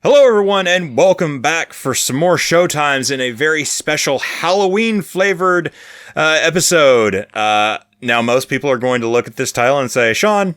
Hello, everyone, and welcome back for some more Showtimes in a very special Halloween-flavored episode. Now, most people are going to look at this title and say, Sean,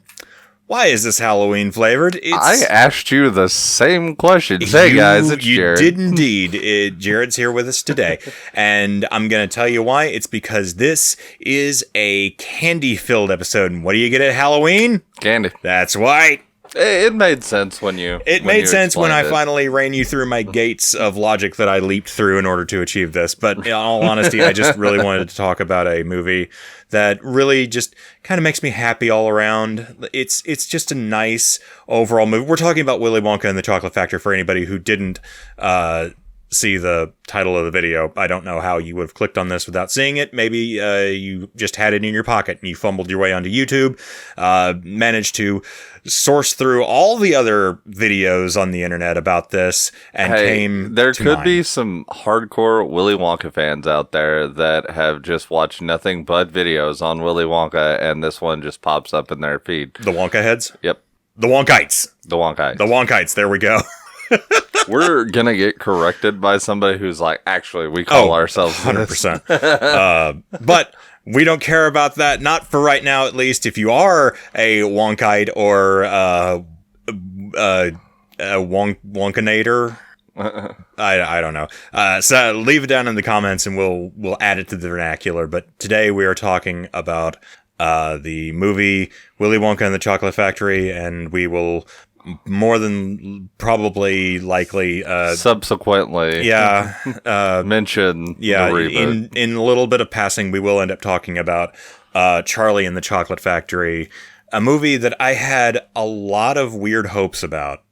why is this Halloween-flavored? I asked you the same question. Hey, guys, it's Jared. You did indeed. Jared's here with us today, and I'm going to tell you why. It's because this is a candy-filled episode, and what do you get at Halloween? Candy. That's right. It made sense when you. It made sense when I finally ran you through my gates of logic that I leaped through in order to achieve this. But in all honesty, I just really wanted to talk about a movie that really just kind of makes me happy all around. It's just a nice overall movie. We're talking about Willy Wonka and the Chocolate Factory for anybody who didn't see the title of the video. I don't know how you would have clicked on this without seeing it. Maybe you just had it in your pocket and you fumbled your way onto YouTube, managed to source through all the other videos on the internet about this and came there to could mine. be some hardcore Willy Wonka fans out there that have just watched nothing but videos on Willy Wonka, and this one just pops up in their feed. The Wonka heads? Yep. The Wonkites. The Wonkites. The Wonkites. There we go. We're gonna get corrected by somebody who's like, actually, we call ourselves 100%. But we don't care about that. Not for right now, at least. If you are a Wonkite or a Wonkanator, I don't know. So leave it down in the comments and we'll add it to the vernacular. But today we are talking about the movie Willy Wonka and the Chocolate Factory, and we will more than probably likely subsequently mention the reboot. in a little bit of passing we will end up talking about Charlie and the Chocolate Factory, a movie that I had a lot of weird hopes about.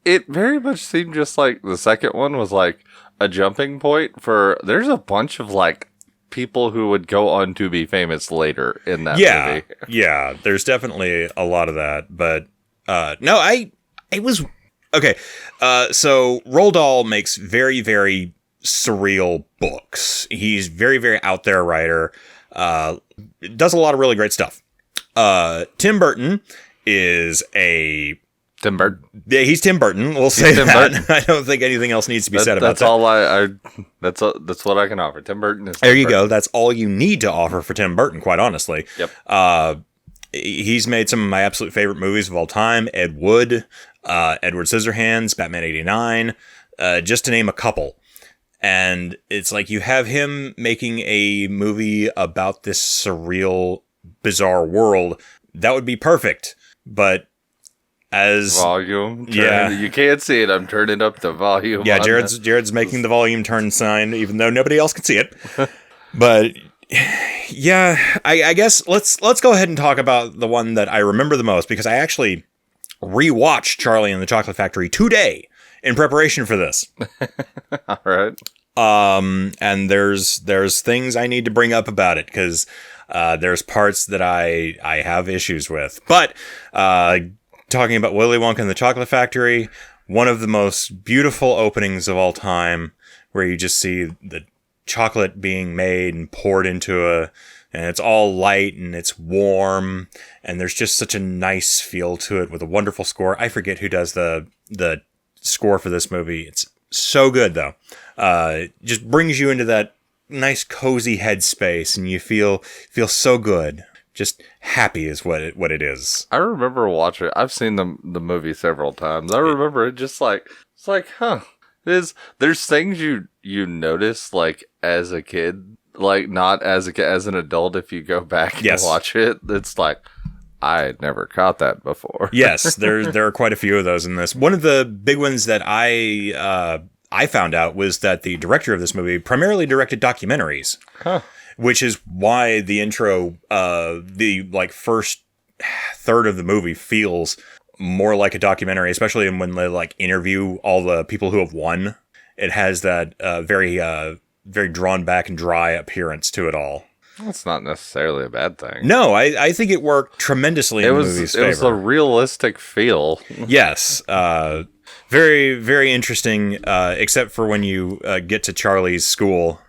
It very much seemed just like the second one was like a jumping point for there's a bunch of like people who would go on to be famous later in that movie. Yeah, there's definitely a lot of that, but it was okay. So Roald Dahl makes very, very surreal books. He's very, very out there writer. Does a lot of really great stuff. Tim Burton is a Tim Burton. Yeah, he's Tim Burton. We'll say Tim that. Burton. I don't think anything else needs to be said about that. That's all. That's what I can offer. Tim Burton is. There you go. That's all you need to offer for Tim Burton, quite honestly. Yep. He's made some of my absolute favorite movies of all time. Ed Wood, Edward Scissorhands, Batman '89, just to name a couple. And it's like you have him making a movie about this surreal, bizarre world. That would be perfect. But as volume, you can't see it. I'm turning up the volume. Yeah, Jared's making the volume turn sign, even though nobody else can see it. But yeah, I guess let's go ahead and talk about the one that I remember the most, because I actually rewatched Charlie and the Chocolate Factory today in preparation for this. All right. And there's things I need to bring up about it, because there's parts that I have issues with. But talking about Willy Wonka and the Chocolate Factory, one of the most beautiful openings of all time, where you just see the chocolate being made and poured into and it's all light and it's warm, and there's just such a nice feel to it with a wonderful score. I forget who does the score for this movie. It's so good though. It just brings you into that nice cozy headspace and you feel so good. Just happy is what it is. I remember watching it. I've seen the movie several times. I remember it just like, it's like, huh. There's things you notice like as a kid, like not as an adult. If you go back and watch it, it's like, I had never caught that before. Yes, there are quite a few of those in this. One of the big ones that I found out was that the director of this movie primarily directed documentaries. Huh. Which is why the intro, the like first third of the movie feels more like a documentary, especially when they like interview all the people who have won. It has that very drawn back and dry appearance to it all. That's not necessarily a bad thing. No, I think it worked tremendously in the movie's favor. It was a realistic feel. Yes. Very, very interesting, except for when you get to Charlie's school.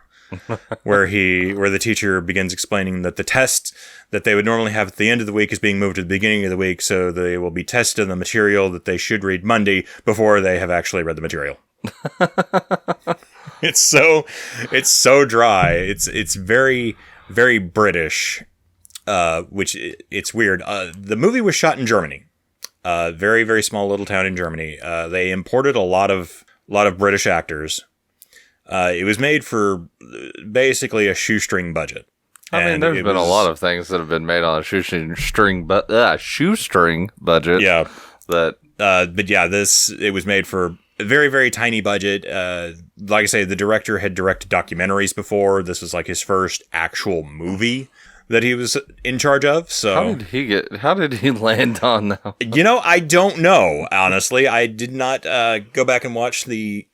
where the teacher begins explaining that the test that they would normally have at the end of the week is being moved to the beginning of the week, so they will be tested on the material that they should read Monday before they have actually read the material. It's so dry. It's very, very British, which it's weird. The movie was shot in Germany, very, very small little town in Germany. They imported a lot of British actors. It was made for basically a shoestring budget. I mean, there's been a lot of things that have been made on a shoestring budget. Yeah. But yeah, it was made for a very, very tiny budget. Like I say, the director had directed documentaries before. This was like his first actual movie that he was in charge of. So how did he land on that? I don't know, honestly. I did not go back and watch the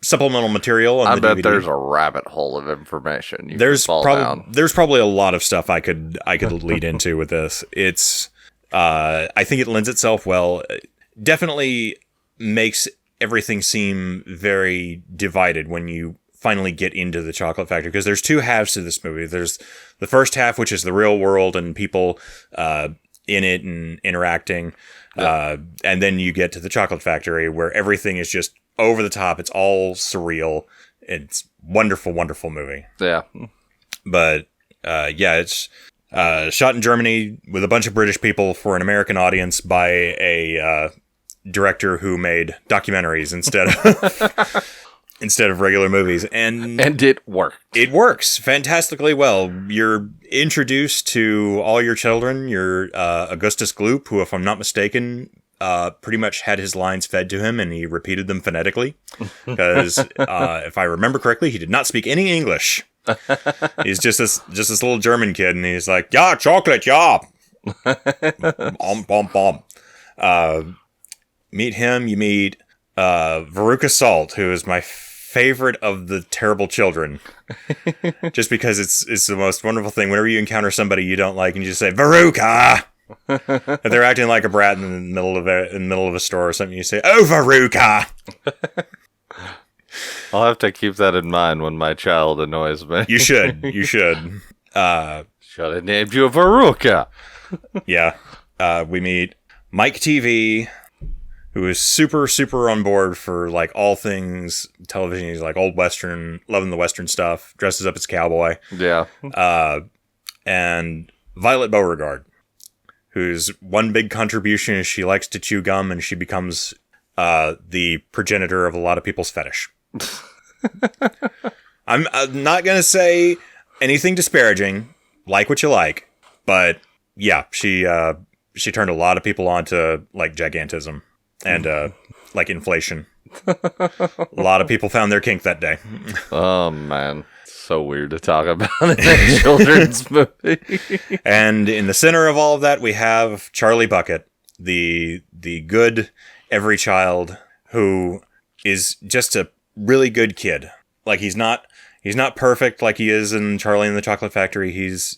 supplemental material on the DVD. I bet there's a rabbit hole of information. There's probably a lot of stuff I could lead into with this. It's I think it lends itself well. Definitely makes everything seem very divided when you finally get into the Chocolate Factory, because there's two halves to this movie. There's the first half, which is the real world and people in it and interacting. Yeah. And then you get to the Chocolate Factory, where everything is just over the top. It's all surreal. It's wonderful, wonderful movie. Yeah. But it's shot in Germany with a bunch of British people for an American audience by a director who made documentaries instead of regular movies, and it worked. It works fantastically well. You're introduced to all your children. Your Augustus Gloop, who, if I'm not mistaken, pretty much had his lines fed to him, and he repeated them phonetically. Because if I remember correctly, he did not speak any English. He's just this little German kid, and he's like, "Yeah, chocolate, yeah." Bom, bom, bom. Meet him. You meet Veruca Salt, who is my favorite of the terrible children. Just because it's the most wonderful thing. Whenever you encounter somebody you don't like, and you just say Veruca, and they're acting like a brat in the middle of a store or something, you say, "Oh, Veruca." I'll have to keep that in mind when my child annoys me. You should. Should have named you Veruca. Yeah. We meet Mike TV, who is super, super on board for like all things television. He's like old Western, loving the Western stuff, dresses up as cowboy. Yeah. And Violet Beauregard, whose one big contribution is she likes to chew gum, and she becomes the progenitor of a lot of people's fetish. I'm not going to say anything disparaging, like what you like, but yeah, she turned a lot of people on to like gigantism. And, like inflation. A lot of people found their kink that day. Oh, man. So weird to talk about in a children's movie. And in the center of all of that, we have Charlie Bucket, the good every child who is just a really good kid. Like, he's not perfect like he is in Charlie and the Chocolate Factory. He's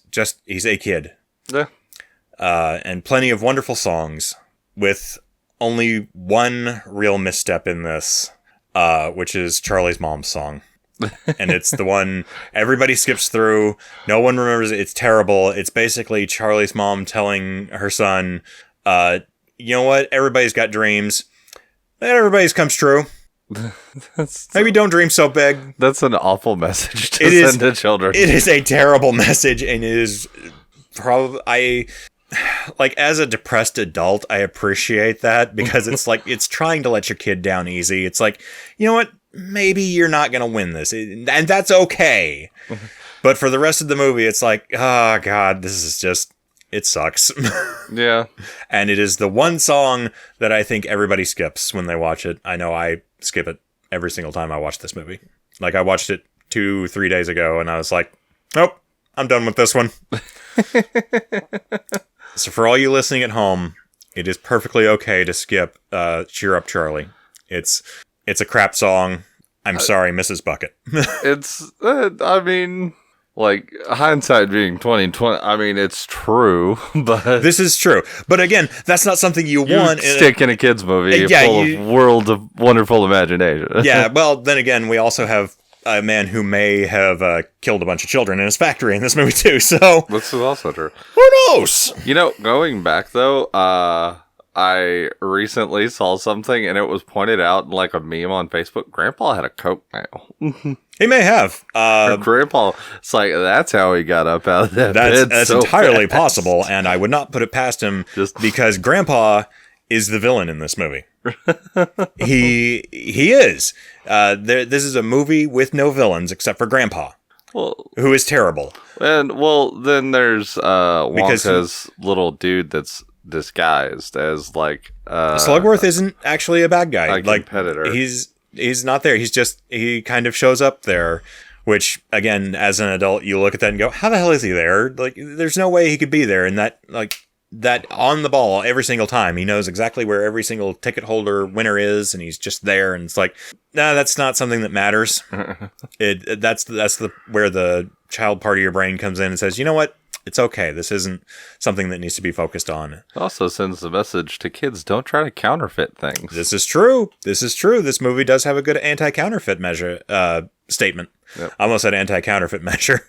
a kid. Yeah. And plenty of wonderful songs with only one real misstep in this, which is Charlie's mom's song. And it's the one everybody skips through. No one remembers it. It's terrible. It's basically Charlie's mom telling her son, you know what? Everybody's got dreams. Not everybody's comes true. Maybe don't dream so big. That's an awful message to send to children. It is a terrible message, and it is probably... Like, as a depressed adult, I appreciate that, because it's like, it's trying to let your kid down easy. It's like, you know what? Maybe you're not going to win this, and that's okay. But for the rest of the movie, it's like, oh, God, this is just, it sucks. Yeah. And it is the one song that I think everybody skips when they watch it. I know I skip it every single time I watch this movie. Like, I watched it 2-3 days ago, and I was like, nope, I'm done with this one. So for all you listening at home, it is perfectly okay to skip Cheer Up Charlie. It's a crap song. I'm sorry, Mrs. Bucket. It's, I mean, like, hindsight being 20/20, I mean, it's true, but... This is true. But again, that's not something you want... stick in a kid's movie full of world of wonderful imagination. Yeah, well, then again, we also have a man who may have killed a bunch of children in his factory in this movie too. So This is also true. Who knows? Going back though, I recently saw something and it was pointed out in like a meme on Facebook. Grandpa had a coke nail. He may have. Grandpa, it's like that's how he got up out of that bed. That's so entirely fast. possible, and I would not put it past him because Grandpa is the villain in this movie. He is. This is a movie with no villains except for Grandpa, who is terrible. And then there's Wonka's little dude that's disguised as like Slugworth isn't actually a bad guy. Like competitor. He's not there. He kind of shows up there. Which, again, as an adult, you look at that and go, how the hell is he there? Like, there's no way he could be there. And that on the ball every single time. He knows exactly where every single ticket holder winner is, and he's just there. And it's like, nah, that's not something that matters. That's where the child part of your brain comes in and says, you know what? It's okay. This isn't something that needs to be focused on. It also sends the message to kids, don't try to counterfeit things. This is true. This movie does have a good anti-counterfeit measure statement. Yep. I almost said anti-counterfeit measure.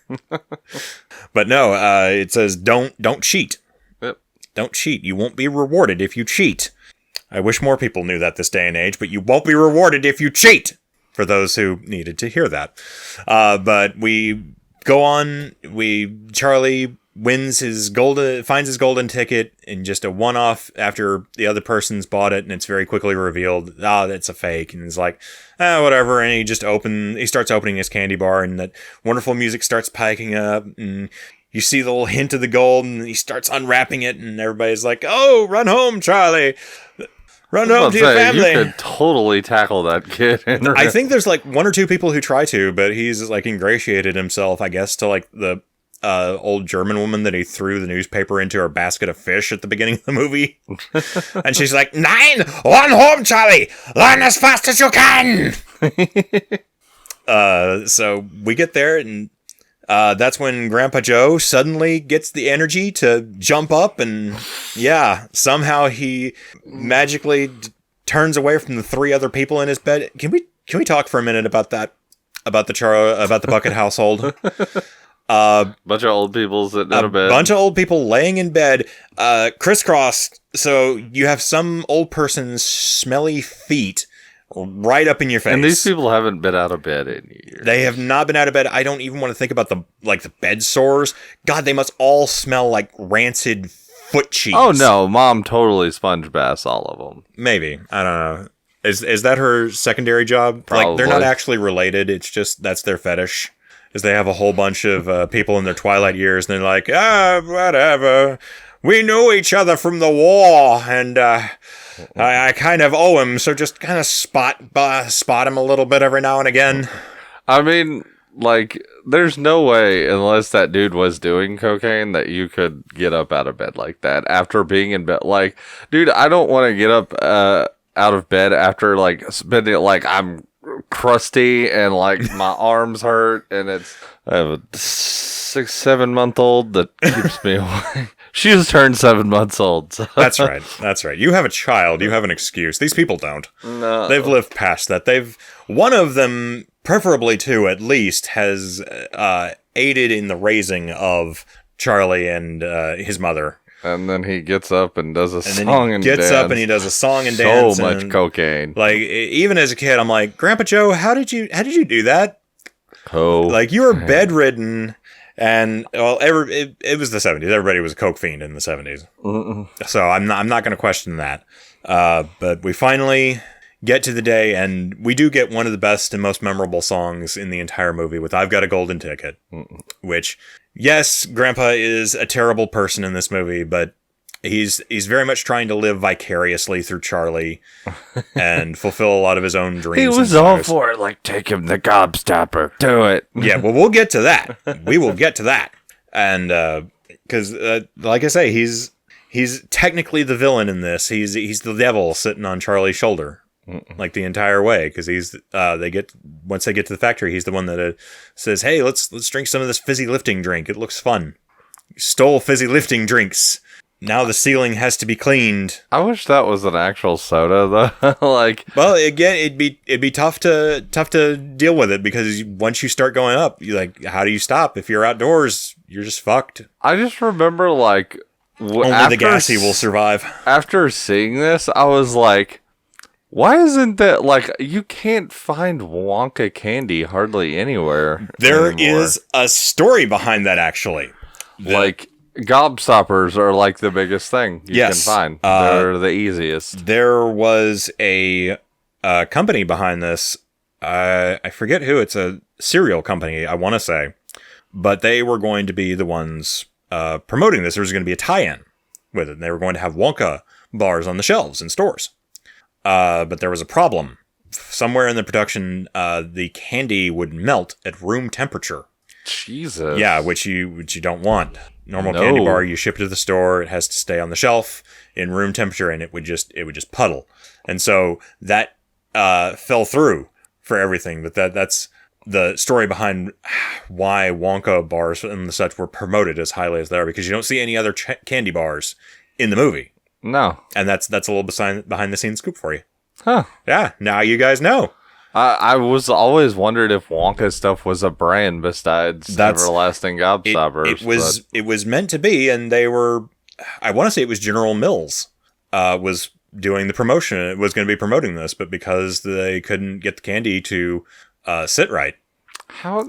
But no, it says don't cheat. Yep. Don't cheat. You won't be rewarded if you cheat. I wish more people knew that this day and age, but you won't be rewarded if you cheat. For those who needed to hear that. But we go on. Charlie finds his golden ticket in just a one-off after the other person's bought it, and it's very quickly revealed, that's a fake, and he's like, whatever, and he starts opening his candy bar, and that wonderful music starts piking up, and you see the little hint of the gold, and he starts unwrapping it, and everybody's like, oh, run home, Charlie! Run home to your family! You could totally tackle that kid. I think there's like one or two people who try to, but he's like ingratiated himself, I guess, to like the old German woman that he threw the newspaper into her basket of fish at the beginning of the movie. And she's like, Nein! Run home, Charlie! Run as fast as you can! So we get there, and that's when Grandpa Joe suddenly gets the energy to jump up, and somehow he magically turns away from the three other people in his bed. Can we talk for a minute about that? About the Bucket household? Bunch of old people sitting in a bed. Bunch of old people laying in bed, crisscrossed. So you have some old person's smelly feet right up in your face. And these people haven't been out of bed in years. They have not been out of bed. I don't even want to think about the bed sores. God, they must all smell like rancid foot cheese. Oh no, Mom totally sponge baths all of them. Maybe. I don't know. Is that her secondary job? Probably. Like, they're not actually related. It's just that's their fetish. Is they have a whole bunch of people in their twilight years, and they're like, whatever. We knew each other from the war, and I kind of owe him, so just kind of spot him a little bit every now and again. I mean, like, there's no way, unless that dude was doing cocaine, that you could get up out of bed like that after being in bed. Like, dude, I don't want to get up out of bed after, like, spending, like, I'm crusty and like my arms hurt, and I have a 6-7 month old that keeps me awake. She just turned 7 months old. So. That's right. You have a child. You have an excuse. These people don't. No. They've lived past that. One of them, preferably two at least, has aided in the raising of Charlie and his mother. And then he gets up and does a song and dance. He does a song and dance. So much cocaine. Like, even as a kid, I'm like, Grandpa Joe, how did you do that? Like, you were bedridden, and well, it was the 70s. Everybody was a coke fiend in the 70s. So I'm not going to question that. But we finally get to the day, and we do get one of the best and most memorable songs in the entire movie with "I've Got a Golden Ticket," which. Yes, Grandpa is a terrible person in this movie, but he's very much trying to live vicariously through Charlie and fulfill a lot of his own dreams. He was all for it, like, take him the gobstopper, do it. Yeah, well, we'll get to that. We will get to that. And, because, like I say, he's technically the villain in this. He's the devil sitting on Charlie's shoulder. Like the entire way, because once they get to the factory, he's the one that says, "Hey, let's drink some of this fizzy lifting drink. It looks fun." You stole fizzy lifting drinks. now the ceiling has to be cleaned. I wish that was an actual soda, though. Like, well, again, it'd be tough to deal with it because once you start going up, you like, how do you stop? If you're outdoors, you're just fucked. I just remember like only the gassy will survive. After seeing this, I was like, why isn't that like you can't find Wonka candy hardly anywhere? There anymore. is a story behind that, actually. Like gobstoppers are like the biggest thing you can find. They're the easiest. There was a company behind this. I forget who. It's a cereal company, I want to say. But they were going to be the ones promoting this. There was going to be a tie-in with it. And they were going to have Wonka bars on the shelves in stores. But there was a problem. Somewhere in the production, the candy would melt at room temperature. Jesus. Yeah, which you don't want. Normal candy bar, you ship it to the store, it has to stay on the shelf in room temperature, and it would just puddle. And so that fell through for everything. But that's the story behind why Wonka bars and such were promoted as highly as they are, because you don't see any other candy bars in the movie. No. And that's a little behind the scenes scoop for you. Huh. Yeah, now you guys know. I was always wondered if Wonka stuff was a brand besides Everlasting Gobstoppers. It was meant to be, and they were, I want to say it was General Mills was doing the promotion. It was going to be promoting this, but because they couldn't get the candy to sit right. How?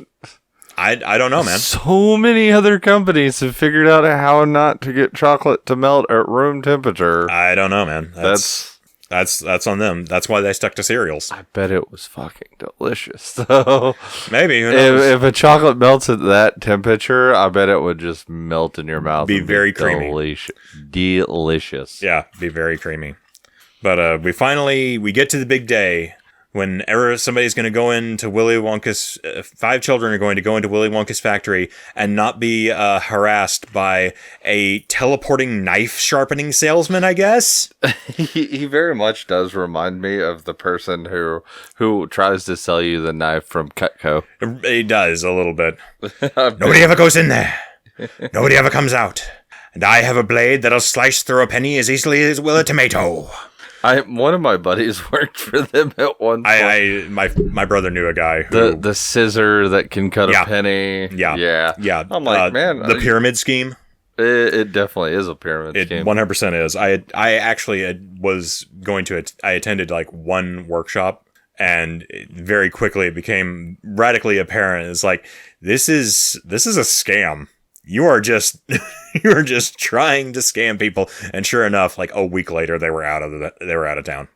I don't know, man. So many other companies have figured out how not to get chocolate to melt at room temperature. I don't know, man. That's on them. That's why they stuck to cereals. I bet it was fucking delicious, though. Maybe. Who knows? If a chocolate melts at that temperature, I bet it would just melt in your mouth. Be very creamy. Delicious. Yeah, be very creamy. But we get to the big day. Whenever somebody's going to go into Willy Wonka's, 5 children are going to go into Willy Wonka's factory and not be harassed by a teleporting knife sharpening salesman, I guess. He very much does remind me of the person who tries to sell you the knife from Cutco. He does a little bit. Nobody ever goes in there. Nobody ever comes out. And I have a blade that'll slice through a penny as easily as will a tomato. One of my buddies worked for them at one point. My brother knew a guy who the scissor that can cut a penny. Yeah. I'm like, man, the pyramid scheme. It definitely is a pyramid scheme. It 100% is. I actually was going to. I attended like one workshop, and very quickly it became radically apparent. It's like this is a scam. You are just trying to scam people, and sure enough, like a week later, they were out of town.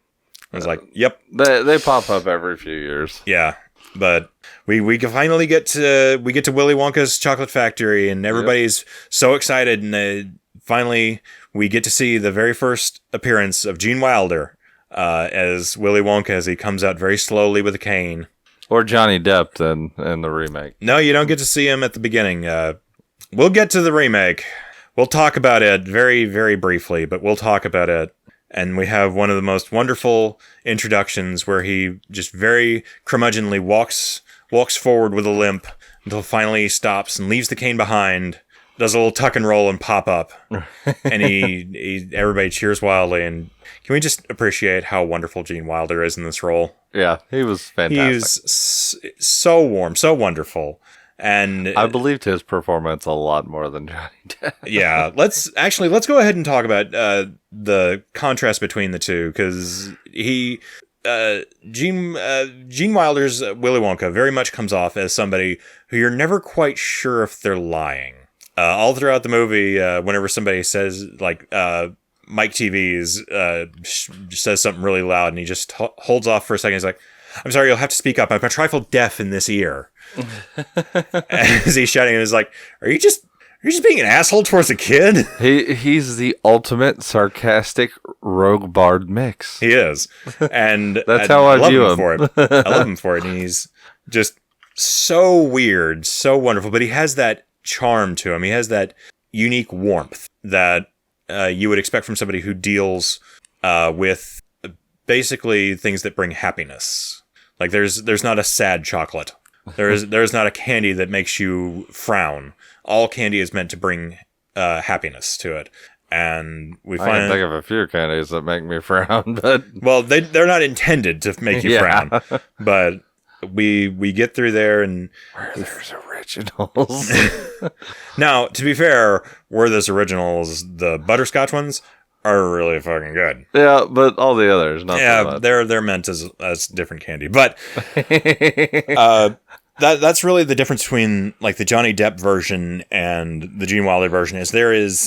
I was like, "Yep." They pop up every few years. Yeah, but we finally get to Willy Wonka's chocolate factory, and everybody's so excited, and finally we get to see the very first appearance of Gene Wilder as Willy Wonka as he comes out very slowly with a cane. Or Johnny Depp in the remake. No, you don't get to see him at the beginning. We'll get to the remake. We'll talk about it very, very briefly, but we'll talk about it. And we have one of the most wonderful introductions where he just very curmudgeonly walks forward with a limp until finally he stops and leaves the cane behind, does a little tuck and roll and pop up. And everybody cheers wildly. And can we just appreciate how wonderful Gene Wilder is in this role? Yeah, he was fantastic. He's so warm, so wonderful. And I believed his performance a lot more than Johnny Depp. Yeah, let's go ahead and talk about the contrast between the two, because Gene Wilder's Willy Wonka very much comes off as somebody who you're never quite sure if they're lying. All throughout the movie, whenever somebody says like Mike Teavee says something really loud, and he just holds off for a second. He's like, "I'm sorry, you'll have to speak up. I'm a trifle deaf in this ear." As he's shouting, and he's like, Are you just being an asshole towards a kid?" He's the ultimate sarcastic rogue bard mix. He is. And that's how I view him. For it. I love him for it. And he's just so weird, so wonderful. But he has that charm to him. He has that unique warmth that you would expect from somebody who deals with basically things that bring happiness. Like there's not a sad chocolate. There's not a candy that makes you frown. All candy is meant to bring happiness to it. and we I can think of a few candies that make me frown, but well, they're not intended to make you frown, but we get through there and where there's originals. Now, to be fair, where there's originals, the butterscotch ones are really fucking good. Yeah, but all the others, not so much. They're meant as different candy, but that's really the difference between like the Johnny Depp version and the Gene Wilder version. Is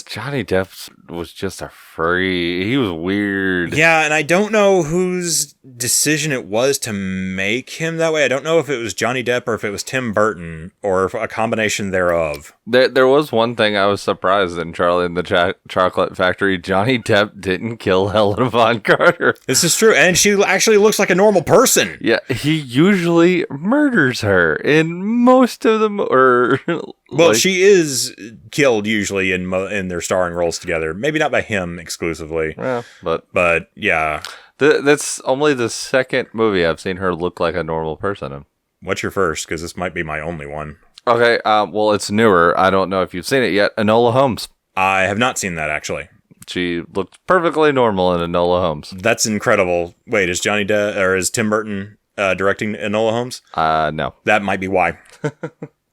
Johnny Depp was just a freak. He was weird. Yeah, and I don't know whose decision it was to make him that way. I don't know if it was Johnny Depp or if it was Tim Burton or a combination thereof. There was one thing I was surprised in Charlie and the Chocolate Factory. Johnny Depp didn't kill Helena Bonham Carter. This is true, and she actually looks like a normal person. Yeah, he usually murders her in most of them, Well, she is killed usually in their starring roles together. Maybe not by him exclusively. Yeah, but yeah. That's only the second movie I've seen her look like a normal person in. What's your first? Because this might be my only one. Okay, well, it's newer. I don't know if you've seen it yet. Enola Holmes. I have not seen that, actually. She looked perfectly normal in Enola Holmes. That's incredible. Wait, is Tim Burton directing Enola Holmes? No. That might be why.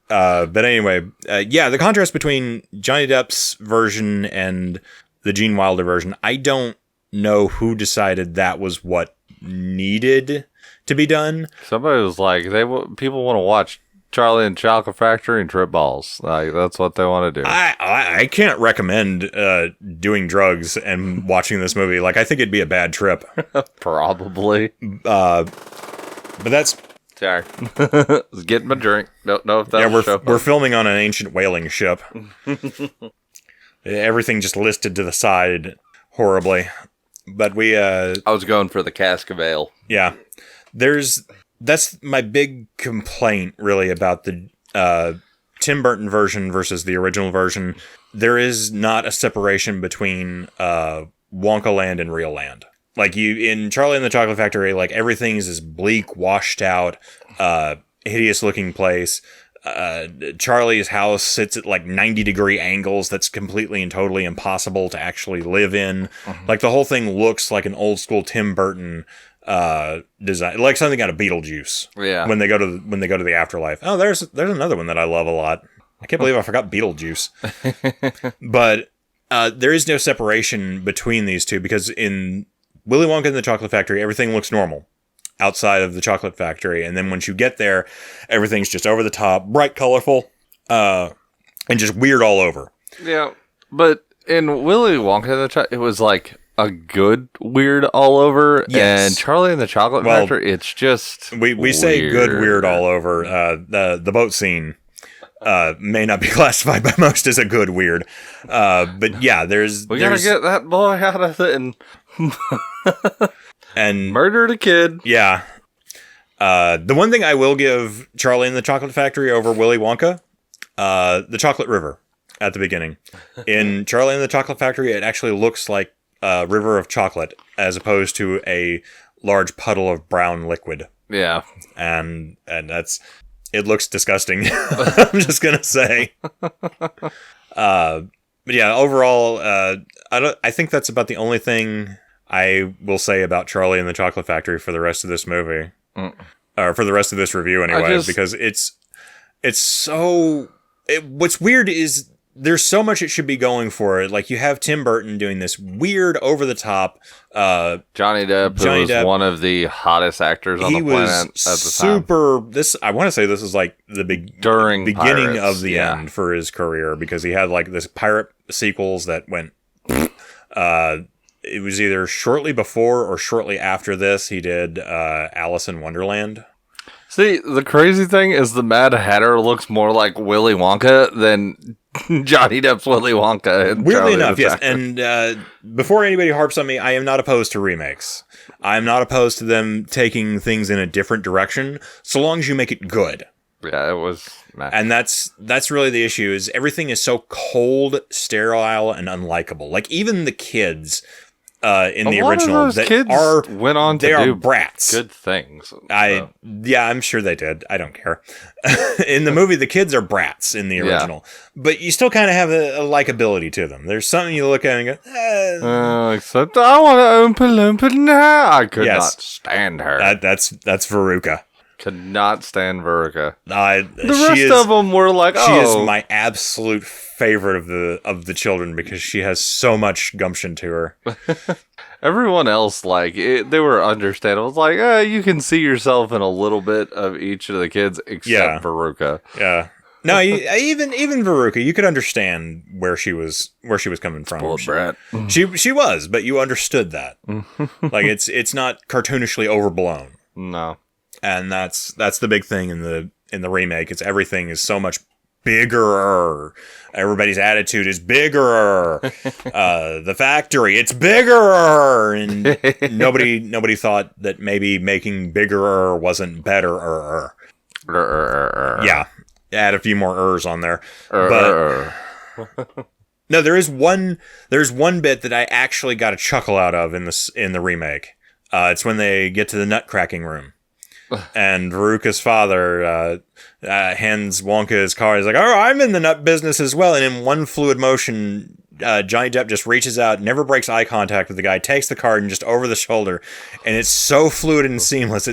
But anyway, the contrast between Johnny Depp's version and the Gene Wilder version, I don't know who decided that was what needed to be done. Somebody was like, people want to watch Charlie and Chocolate Factory and trip balls. Like, that's what they want to do. I can't recommend doing drugs and watching this movie. Like, I think it'd be a bad trip. Probably. But that's... Sorry. Was getting my drink. Don't know if that was we're filming on an ancient whaling ship. Everything just listed to the side horribly. But we... I was going for the cask of ale. Yeah. That's my big complaint, really, about the Tim Burton version versus the original version. There is not a separation between Wonka Land and real land. Like in Charlie and the Chocolate Factory, like everything is this bleak, washed out, hideous looking place. Charlie's house sits at like 90-degree angles. That's completely and totally impossible to actually live in. Mm-hmm. Like the whole thing looks like an old school Tim Burton design, like something out of Beetlejuice. Yeah. When they go to the afterlife. Oh, there's another one that I love a lot. I can't believe I forgot Beetlejuice. But there is no separation between these two because in Willy Wonka and the Chocolate Factory, everything looks normal outside of the chocolate factory. And then once you get there, everything's just over the top, bright, colorful, and just weird all over. Yeah. But in Willy Wonka, it was like a good weird all over. Yes. And Charlie and the Chocolate Factory, it's just we say good weird all over. The boat scene may not be classified by most as a good weird. But yeah, we gotta get that boy out of it and murdered a kid. Yeah. The one thing I will give Charlie and the Chocolate Factory over Willy Wonka, the chocolate river at the beginning. In Charlie and the Chocolate Factory, it actually looks like a river of chocolate as opposed to a large puddle of brown liquid. Yeah. And it looks disgusting. I'm just gonna say. But yeah, overall, I think that's about the only thing I will say about Charlie and the Chocolate Factory for the rest of this movie. Or for the rest of this review anyway, because it's so... what's weird is there's so much it should be going for it. Like, you have Tim Burton doing this weird, over-the-top... Johnny Depp was one of the hottest actors on the planet at the time. I want to say this is like the beginning Pirates, of the end for his career, because he had like this pirate sequels that went... it was either shortly before or shortly after this he did Alice in Wonderland. See, the crazy thing is the Mad Hatter looks more like Willy Wonka than Johnny Depp's Willy Wonka. Weirdly enough, yes. And before anybody harps on me, I am not opposed to remakes. I'm not opposed to them taking things in a different direction, so long as you make it good. Yeah, it was... And that's really the issue, is everything is so cold, sterile, and unlikable. Like, even the kids in the original of those that kids are went on to they are do brats. good things. Yeah, I'm sure they did. I don't care. In the movie, the kids are brats in the original, but you still kind of have a likability to them. There's something you look at and go, except I want to Oompa Loompa now. I could not stand her. That's Veruca. Could not stand Veruca. The rest of them were like, she is my absolute favorite of the children because she has so much gumption to her. Everyone else, like, they were understandable. It's like, you can see yourself in a little bit of each of the kids except Veruca. Yeah. No, even Veruca, you could understand where she was coming from. Spoiled brat. She was, but you understood that. Like it's not cartoonishly overblown. No. And that's the big thing in the remake. It's everything is so much bigger. Everybody's attitude is bigger. The factory, it's bigger, and nobody thought that maybe making bigger wasn't better. Yeah, add a few more ers on there. But no, there's one bit that I actually got a chuckle out of in the remake. It's when they get to the nut cracking room. And Veruca's father hands Wonka his car. He's like, "Oh, I'm in the nut business as well." And in one fluid motion, Johnny Depp just reaches out, never breaks eye contact with the guy, takes the card and just over the shoulder, and it's so fluid and seamless.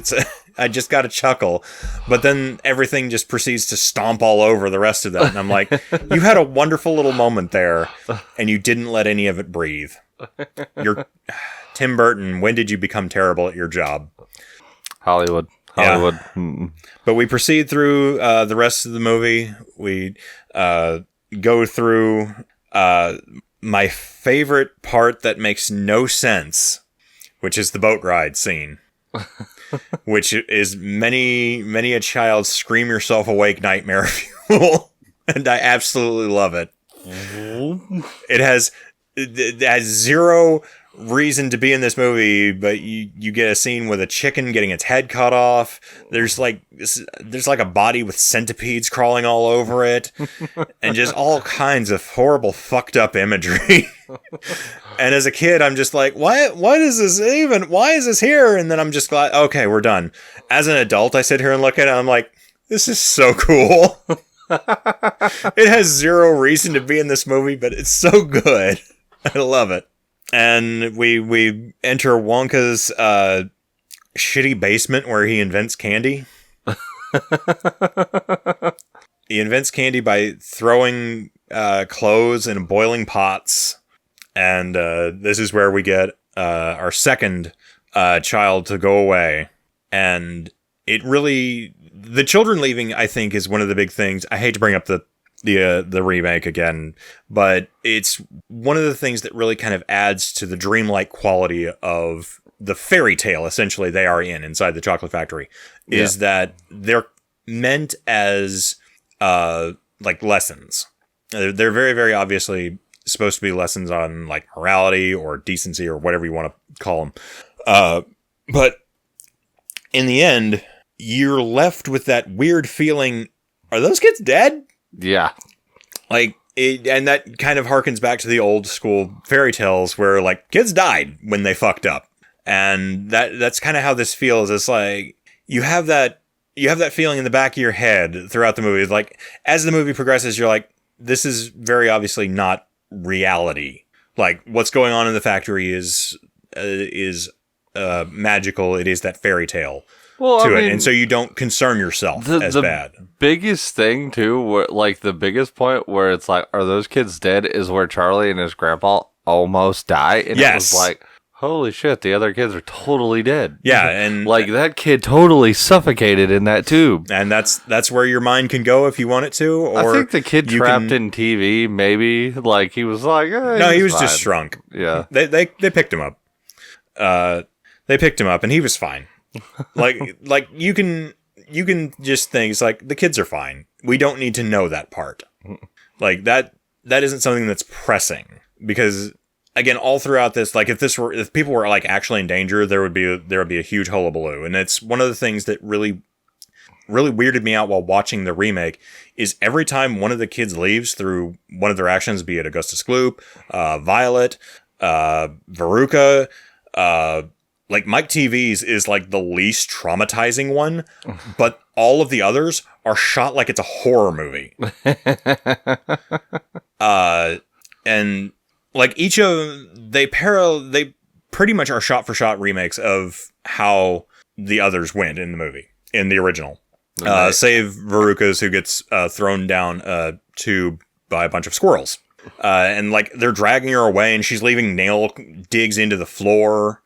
I just got a chuckle, but then everything just proceeds to stomp all over the rest of that, and I'm like, you had a wonderful little moment there, and you didn't let any of it breathe. You're Tim Burton. When did you become terrible at your job? Hollywood. Yeah. But we proceed through the rest of the movie. We go through my favorite part that makes no sense, which is the boat ride scene, which is many a child's scream yourself awake nightmare fuel, and I absolutely love it. It has zero reason to be in this movie, but you get a scene with a chicken getting its head cut off. There's like a body with centipedes crawling all over it, and just all kinds of horrible fucked up imagery. And as a kid, I'm just like, what is this even? Why is this here? And then I'm just glad, okay, we're done. As an adult, I sit here and look at it, and I'm like, this is so cool. It has zero reason to be in this movie, but it's so good. I love it. And we enter Wonka's shitty basement where he invents candy. He invents candy by throwing clothes in boiling pots. And this is where we get our second child to go away. And it really... The children leaving, I think, is one of the big things. I hate to bring up the remake again, but it's one of the things that really kind of adds to the dreamlike quality of the fairy tale, essentially, they are inside the chocolate factory, is that they're meant as like lessons. They're very, very obviously supposed to be lessons on like morality or decency or whatever you want to call them. But in the end, you're left with that weird feeling, are those kids dead? Yeah. Like, and that kind of harkens back to the old school fairy tales where, like, kids died when they fucked up. And that's kind of how this feels. It's like, you have that feeling in the back of your head throughout the movie. It's like, as the movie progresses, you're like, this is very obviously not reality. Like, what's going on in the factory is magical. It is that fairy tale. I mean, and so you don't concern yourself as bad. The biggest thing, too, like the biggest point where it's like, are those kids dead, is where Charlie and his grandpa almost die. And it was like, holy shit, the other kids are totally dead. Yeah, and like that kid totally suffocated in that tube. And that's where your mind can go if you want it to. Or I think the kid trapped in TV, maybe. Like, he was like, no, he was just shrunk. Yeah. They picked him up. They picked him up, and he was fine. like you can just think it's like the kids are fine. We don't need to know that part. Like that isn't something that's pressing, because again, all throughout this, like if people were like actually in danger, there would be a huge hullabaloo. And it's one of the things that really weirded me out while watching the remake is every time one of the kids leaves through one of their actions, be it Augustus Gloop, Violet, Veruca, like Mike TV's is like the least traumatizing one, but all of the others are shot like it's a horror movie. And like they pretty much are shot for shot remakes of how the others went in the movie, in the original. Save Veruca's, who gets thrown down a tube by a bunch of squirrels. And like they're dragging her away and she's leaving nail digs into the floor.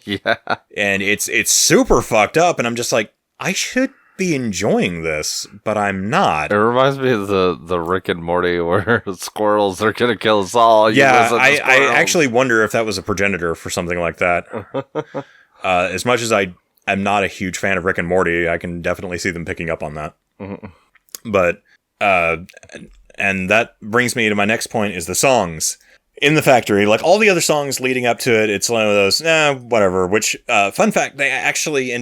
Yeah. And it's super fucked up. And I'm just like, I should be enjoying this, but I'm not. It reminds me of the Rick and Morty where squirrels are going to kill us all. Yeah, I actually wonder if that was a progenitor for something like that. As much as I'm not a huge fan of Rick and Morty, I can definitely see them picking up on that. But, and that brings me to my next point, is the songs in the factory. Like all the other songs leading up to it, it's one of those, whatever. Which, fun fact, they actually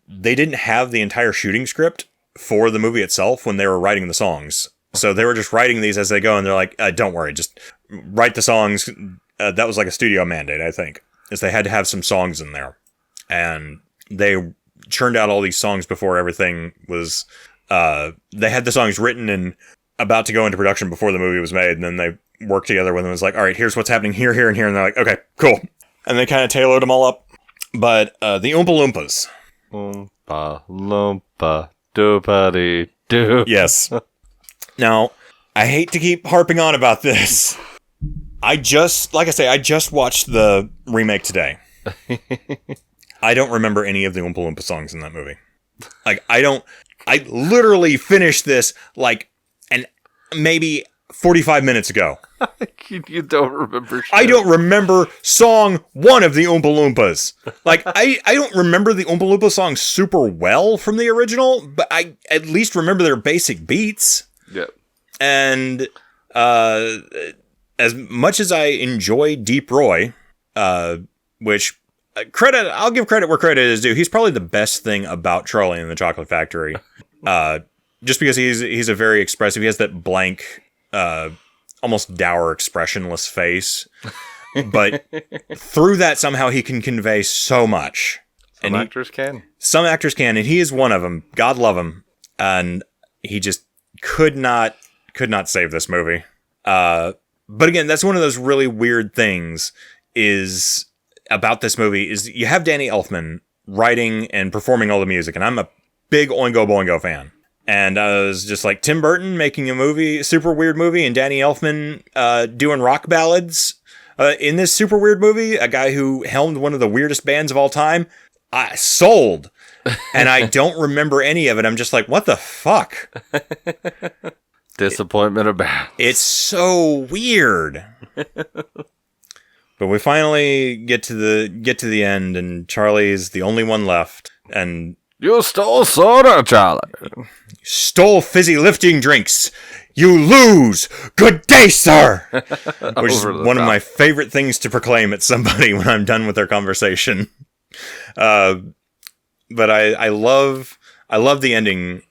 they didn't have the entire shooting script for the movie itself when they were writing the songs. So they were just writing these as they go, and they're like, don't worry, just write the songs. That was like a studio mandate, I think, is they had to have some songs in there. And they churned out all these songs before everything was, they had the songs written and about to go into production before the movie was made, and then they worked together with them. It was like, all right, here's what's happening here, here, and here, and they're like, okay, cool. And they kind of tailored them all up. But the Oompa Loompas. Oompa Loompa doopity doo. Yes. Now, I hate to keep harping on about this. I just watched the remake today. I don't remember any of the Oompa Loompa songs in that movie. Like, I literally finished this, like, maybe 45 minutes ago. You don't remember shit. I don't remember song one of the Oompa Loompas. Like, I don't remember the Oompa Loompa song super well from the original, but I at least remember their basic beats. Yep. And as much as I enjoy Deep Roy, which I'll give credit where credit is due. He's probably the best thing about Charlie and the Chocolate Factory. Just because he's a very expressive, he has that blank, almost dour, expressionless face. But through that, somehow he can convey so much. Some actors can, and he is one of them. God love him. And he just could not save this movie. But again, that's one of those really weird things is about this movie is you have Danny Elfman writing and performing all the music, and I'm a big Oingo Boingo fan. And I was just like, Tim Burton making a movie, super weird movie, and Danny Elfman doing rock ballads in this super weird movie, a guy who helmed one of the weirdest bands of all time. I sold. And I don't remember any of it. I'm just like, what the fuck? Disappointment about. It's so weird. But we finally get to the end, and Charlie's the only one left. And you stole soda, Charlie. Stole fizzy lifting drinks. You lose. Good day, sir. Which is one of my favorite things to proclaim at somebody when I'm done with their conversation. But I love the ending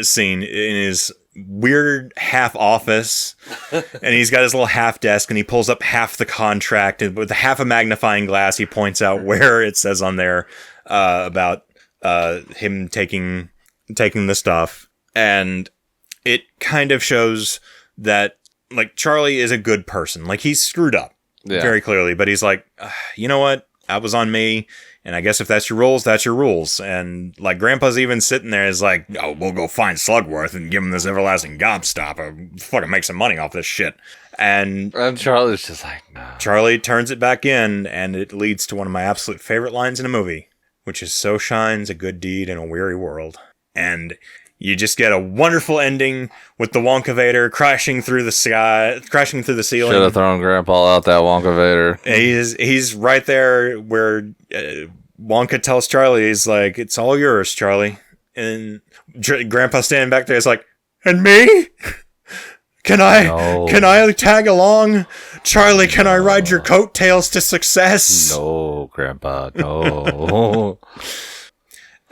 scene in his weird half office, and he's got his little half desk, and he pulls up half the contract, and with half a magnifying glass, he points out where it says on there about him taking the stuff, and it kind of shows that like Charlie is a good person. Like he's screwed up very clearly, but he's like, you know what? That was on me. And I guess if that's your rules, that's your rules. And like Grandpa's even sitting there is like, oh, we'll go find Slugworth and give him this everlasting gobstopper. Fucking make some money off this shit. And Charlie's just like, no. Charlie turns it back in, and it leads to one of my absolute favorite lines in a movie, which is, so shines a good deed in a weary world. And you just get a wonderful ending with the Wonkavator crashing through the sky, crashing through the ceiling. Should have thrown Grandpa out that Wonkavator. He's right there where Wonka tells Charlie, he's like, it's all yours, Charlie. And Grandpa standing back there is like, and me? Can I tag along? Charlie, can I ride your coattails to success? No, Grandpa, no.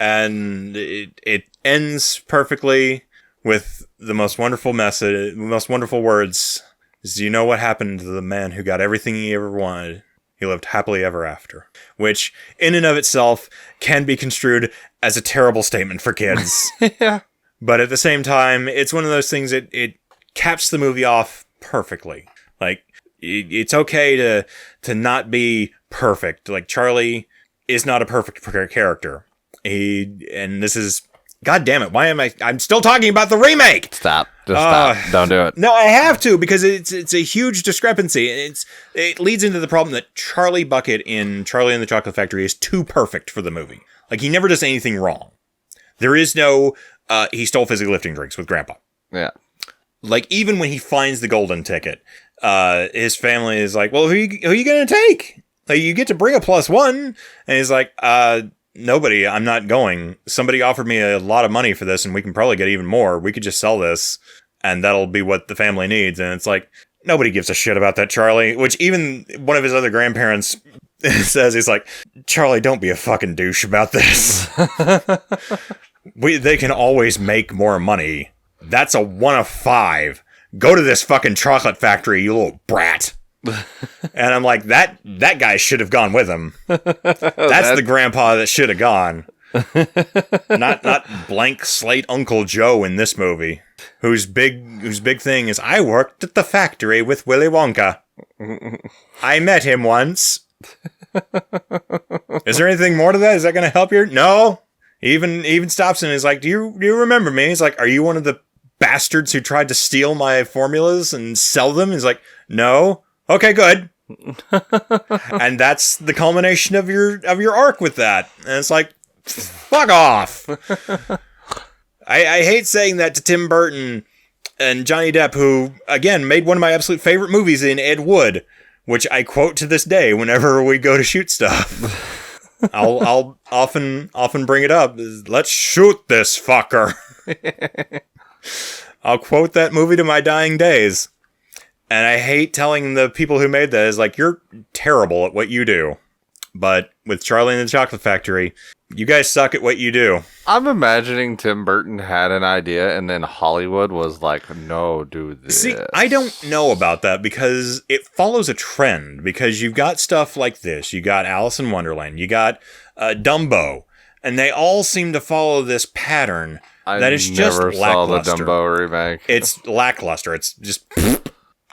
And it ends perfectly with the most wonderful message, the most wonderful words. Do you know what happened to the man who got everything he ever wanted? He lived happily ever after. Which, in and of itself, can be construed as a terrible statement for kids. Yeah. But at the same time, it's one of those things that it caps the movie off perfectly. Like, it's okay to not be perfect. Like, Charlie is not a perfect character. And this is... God damn it, why am I'm still talking about the remake! Stop. Just stop. Don't do it. No, I have to, because it's a huge discrepancy. It leads into the problem that Charlie Bucket in Charlie and the Chocolate Factory is too perfect for the movie. Like, he never does anything wrong. There is no, he stole fizzy lifting drinks with Grandpa. Yeah. Like, even when he finds the golden ticket, his family is like, well, who are you gonna take? Like, you get to bring a +1. And he's like, nobody, I'm not going. Somebody offered me a lot of money for this, and we can probably get even more. We could just sell this, and that'll be what the family needs. And it's like, nobody gives a shit about that, Charlie. Which even one of his other grandparents says, he's like, Charlie, don't be a fucking douche about this. They can always make more money. That's a 1 of 5. Go to this fucking chocolate factory, you little brat. And I'm like, that guy should have gone with him. That's the grandpa that should have gone. Not blank slate Uncle Joe in this movie, whose big thing is, I worked at the factory with Willy Wonka. I met him once. Is there anything more to that? Is that going to help you? No. He even stops and is like, do you remember me? He's like, are you one of the bastards who tried to steal my formulas and sell them? He's like, no. Okay, good. And that's the culmination of your arc with that. And it's like, fuck off. I hate saying that to Tim Burton and Johnny Depp, who, again, made one of my absolute favorite movies in Ed Wood, which I quote to this day whenever we go to shoot stuff. I'll often bring it up. Let's shoot this fucker. I'll quote that movie to my dying days. And I hate telling the people who made that, is like, you're terrible at what you do. But with Charlie and the Chocolate Factory, you guys suck at what you do. I'm imagining Tim Burton had an idea and then Hollywood was like, no, do this. See, I don't know about that because it follows a trend. Because you've got stuff like this. You got Alice in Wonderland. You got Dumbo. And they all seem to follow this pattern that is just lackluster. I never saw the Dumbo remake. It's lackluster. It's just...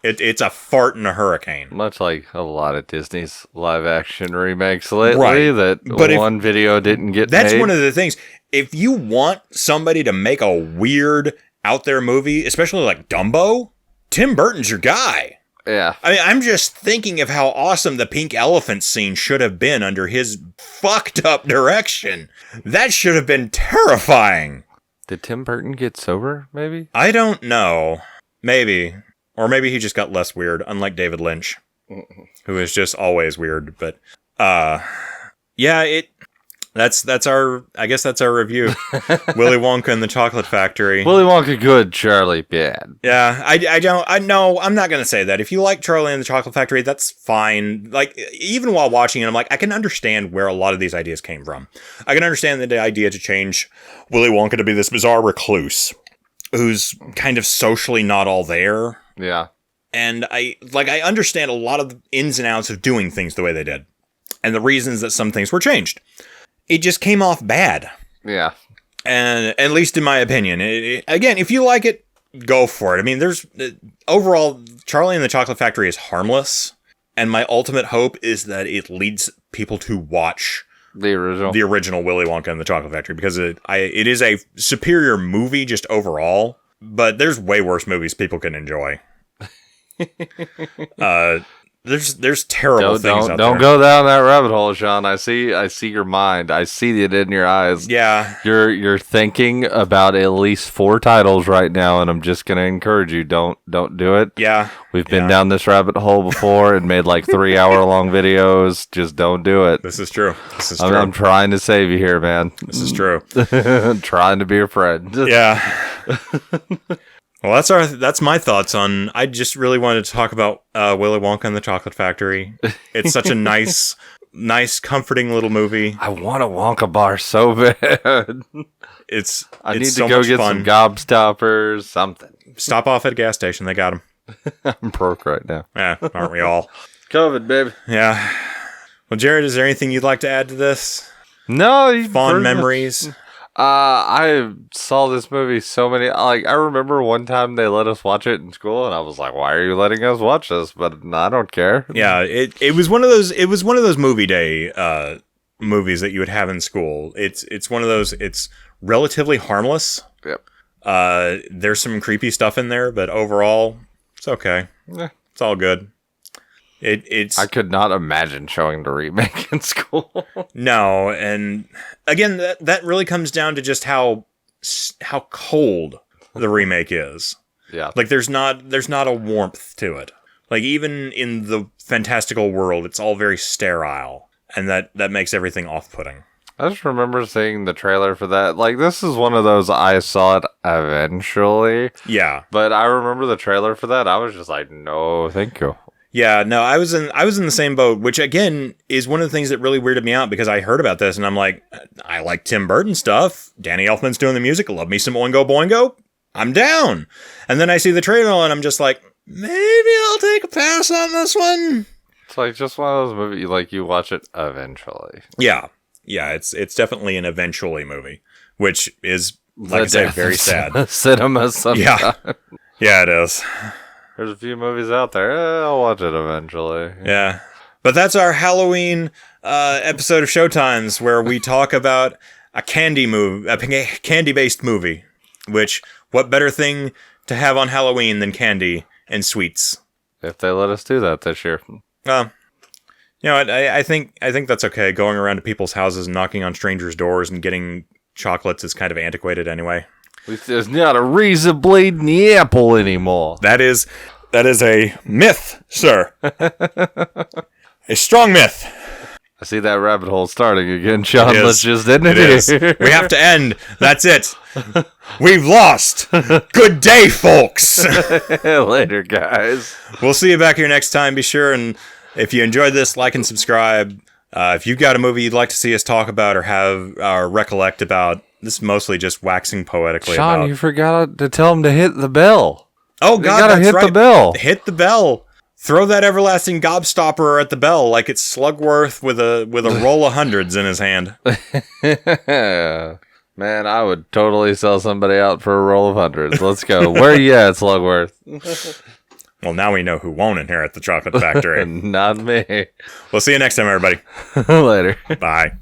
It's a fart in a hurricane. Much like a lot of Disney's live-action remakes lately, right. One video didn't get That's made. One of the things. If you want somebody to make a weird, out-there movie, especially like Dumbo, Tim Burton's your guy. Yeah. I mean, I'm just thinking of how awesome the pink elephant scene should have been under his fucked-up direction. That should have been terrifying. Did Tim Burton get sober, maybe? I don't know. Maybe. Or maybe he just got less weird, unlike David Lynch, who is just always weird. But, yeah, that's our review. Willy Wonka and the Chocolate Factory. Willy Wonka good, Charlie bad. Yeah, I'm not going to say that. If you like Charlie and the Chocolate Factory, that's fine. Like, even while watching it, I'm like, I can understand where a lot of these ideas came from. I can understand the idea to change Willy Wonka to be this bizarre recluse who's kind of socially not all there. Yeah. And I understand a lot of the ins and outs of doing things the way they did. And the reasons that some things were changed. It just came off bad. Yeah. And at least in my opinion. Again, if you like it, go for it. I mean, there's... overall, Charlie and the Chocolate Factory is harmless. And my ultimate hope is that it leads people to watch... The original Willy Wonka and the Chocolate Factory. Because it is a superior movie just overall. But there's way worse movies people can enjoy. There's terrible things out there. Don't go down that rabbit hole, Sean. I see your mind. I see it in your eyes. Yeah. You're thinking about at least 4 titles right now, and I'm just gonna encourage you, don't do it. Yeah. We've been down this rabbit hole before and made like 3-hour-long videos. Just don't do it. This is true. I'm trying to save you here, man. This is true. Trying to be your friend. Yeah. Well, that's my thoughts on... I just really wanted to talk about Willy Wonka and the Chocolate Factory. It's such a nice, comforting little movie. I want a Wonka bar so bad. I need to go get some gobstoppers, something. Stop off at a gas station. They got them. I'm broke right now. Yeah, aren't we all? COVID, baby. Yeah. Well, Jared, is there anything you'd like to add to this? No, you Fond memories? I saw this movie so many. Like, I remember one time they let us watch it in school, and I was like, "Why are you letting us watch this?" But I don't care. Yeah, it was one of those. It was one of those movie day movies that you would have in school. It's one of those. It's relatively harmless. Yep. There's some creepy stuff in there, but overall, it's okay. Yeah. It's all good. It's I could not imagine showing the remake in school. No, and again, that really comes down to just how cold the remake is. Yeah. Like there's not a warmth to it. Like even in the fantastical world, it's all very sterile, and that makes everything off-putting. I just remember seeing the trailer for that. Like, this is one of those I saw it eventually. Yeah. But I remember the trailer for that. I was just like, no, thank you. Yeah, no, I was in the same boat, which again is one of the things that really weirded me out because I heard about this and I'm like, I like Tim Burton stuff. Danny Elfman's doing the music. Love me some Oingo Boingo. I'm down. And then I see the trailer and I'm just like, maybe I'll take a pass on this one. It's like just one of those movies, like you watch it eventually. Yeah. Yeah, it's definitely an eventually movie, which is, like I say, very sad. Cinema sometimes. Yeah, it is. There's a few movies out there. I'll watch it eventually. Yeah. But that's our Halloween episode of Showtimes where we talk about a candy-based movie, which, what better thing to have on Halloween than candy and sweets? If they let us do that this year. You know, I think that's okay. Going around to people's houses and knocking on strangers' doors and getting chocolates is kind of antiquated anyway. There's not a razor blade in the apple anymore. That is a myth, sir. A strong myth. I see that rabbit hole starting again, Sean. Let's just end it is. here. We have to end. That's it. We've lost. Good day, folks. Later, guys. We'll see you back here next time. Be sure and if you enjoyed this, like and subscribe. If you've got a movie you'd like to see us talk about or have recollect about, this is mostly just waxing poetically Sean, about. you forgot to tell him to hit the bell. Oh, God, you gotta that's hit right. the bell. Hit the bell. Throw that everlasting gobstopper at the bell like it's Slugworth with a roll of hundreds in his hand. Man, I would totally sell somebody out for a roll of hundreds. Let's go. Where are you at, Slugworth? Well, now we know who won't inherit the chocolate factory. Not me. We'll see you next time, everybody. Later. Bye.